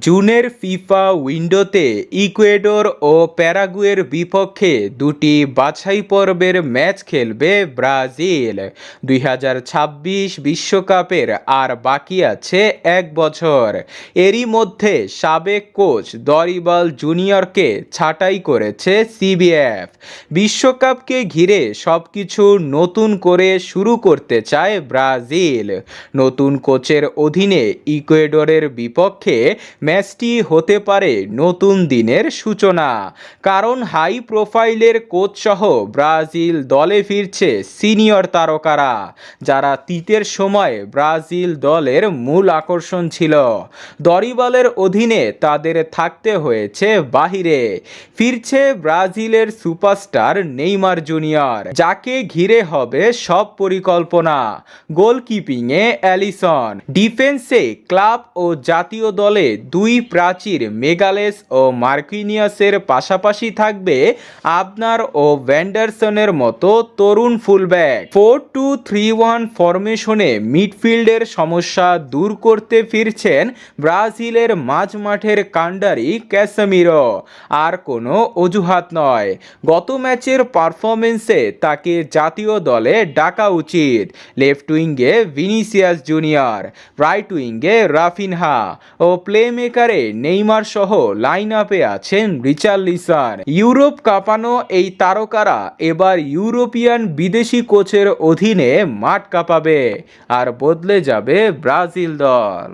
জুনের ফিফা উইন্ডোতে ইকুয়েডর ও প্যারাগুয়ের বিপক্ষে দুটি বাছাই পর্বের ম্যাচ খেলবে ব্রাজিল। 2026 বিশ্বকাপের আর বাকি আছে এক বছর। এরই মধ্যে সাবেক কোচ দরিবাল জুনিয়রকে ছাঁটাই করেছে সিবিএফ। বিশ্বকাপকে ঘিরে সবকিছু নতুন করে শুরু করতে চায় ব্রাজিল। নতুন কোচের অধীনে ইকুয়েডরের বিপক্ষে ম্যাচটি হতে পারে নতুন দিনের সূচনা, কারণ হাই প্রোফাইলের কোচসহ ব্রাজিল দলে ফিরছে সিনিয়র তারকারা, যারা তিতের সময় ব্রাজিল দলের মূল আকর্ষণ ছিল। দরিবালের অধীনে তাদের থাকতে হয়েছে বাহিরে। ফিরছে ব্রাজিলের সুপারস্টার নেইমার জুনিয়র, যাকে ঘিরে হবে সব পরিকল্পনা। গোলকিপিংয়ে অ্যালিসন, ডিফেন্সে ক্লাব ও জাতীয় দলে দুই প্রাচীর মেগালেস ও মার্কিনিয়াসের পাশাপাশি থাকবে আবনার ও ভ্যান্ডারসনের মতো তরুণ ফুলব্যাক। 4-2-3-1 ফরমেশনে মিডফিল্ডের সমস্যা দূর করতে ফিরছেন ব্রাজিলের মাঝমাঠের কাণ্ডারি ক্যাসেমিরো। আর কোনো অজুহাত নয়, গত ম্যাচের পারফরমেন্সে তাকে জাতীয় দলে ডাকা উচিত। লেফট উইঙ্গে ভিনিসিয়াস জুনিয়র, রাইট উইঙ্গে রাফিনহা ও প্লেমেকারে নেইমার সহ লাইন আপে আছেন রিচার্লিসন। ইউরোপ কাঁপানো এই তারকারা এবার ইউরোপিয়ান বিদেশি কোচের অধীনে মাঠ কাঁপাবে, আর বদলে যাবে ব্রাজিল দল।